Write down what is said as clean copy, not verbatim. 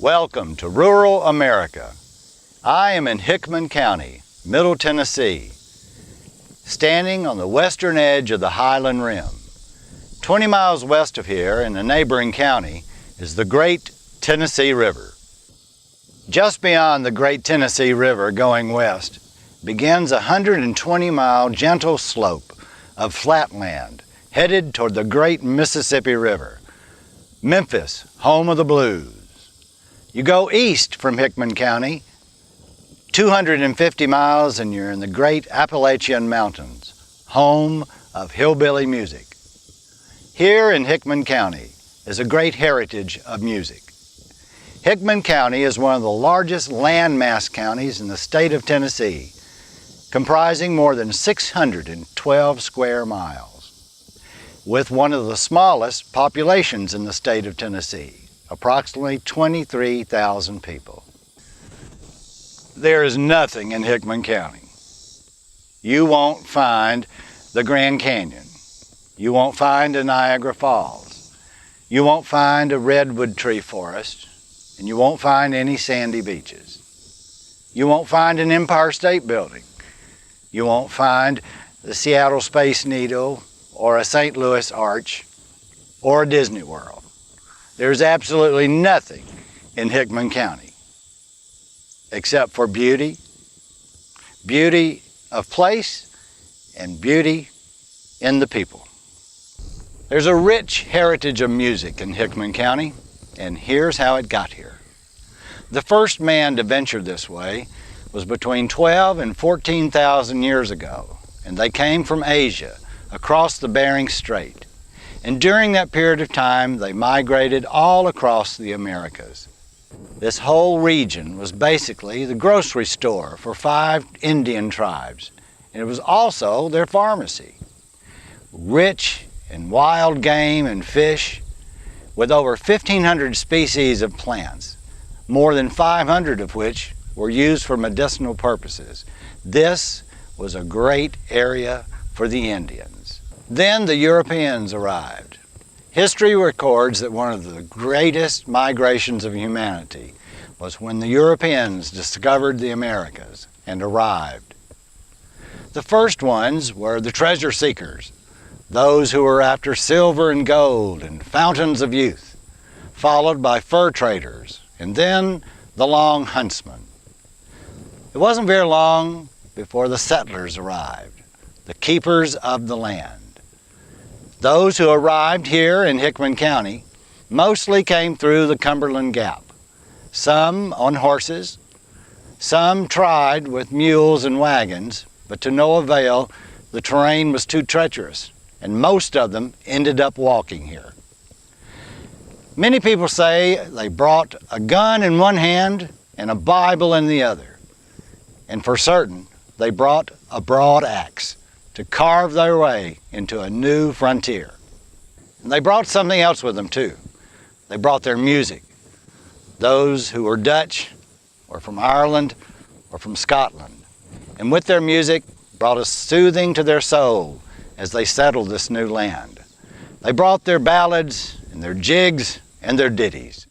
Welcome to rural America. I am in Hickman County, Middle Tennessee, standing on the western edge of the Highland Rim. 20 miles west of here in a neighboring county is the Great Tennessee River. Just beyond the Great Tennessee River going west begins a 120-mile gentle slope of flatland headed toward the Great Mississippi River. Memphis, home of the blues. You go east from Hickman County, 250 miles, and you're in the great Appalachian Mountains, home of hillbilly music. Here in Hickman County is a great heritage of music. Hickman County is one of the largest landmass counties in the state of Tennessee, comprising more than 612 square miles, with one of the smallest populations in the state of Tennessee, approximately 23,000 people. There is nothing in Hickman County. You won't find the Grand Canyon. You won't find a Niagara Falls. You won't find a redwood tree forest, and you won't find any sandy beaches. You won't find an Empire State Building. You won't find the Seattle Space Needle or a St. Louis Arch or a Disney World. There's absolutely nothing in Hickman County except for beauty, beauty of place, and beauty in the people. There's a rich heritage of music in Hickman County, and here's how it got here. The first man to venture this way was between 12 and 14,000 years ago, and they came from Asia across the Bering Strait. And during that period of time, they migrated all across the Americas. This whole region was basically the grocery store for 5 Indian tribes, and it was also their pharmacy. Rich in wild game and fish, with over 1,500 species of plants, more than 500 of which were used for medicinal purposes. This was a great area for the Indians. Then the Europeans arrived. History records that one of the greatest migrations of humanity was when the Europeans discovered the Americas and arrived. The first ones were the treasure seekers, those who were after silver and gold and fountains of youth, followed by fur traders, and then the long huntsmen. It wasn't very long before the settlers arrived, the keepers of the land. Those who arrived here in Hickman County mostly came through the Cumberland Gap, some on horses, some tried with mules and wagons, but to no avail. The terrain was too treacherous, and most of them ended up walking here. Many people say they brought a gun in one hand and a Bible in the other, and for certain they brought a broad axe to carve their way into a new frontier. And they brought something else with them too. They brought their music. Those who were Dutch or from Ireland or from Scotland, and with their music brought a soothing to their soul as they settled this new land. They brought their ballads and their jigs and their ditties.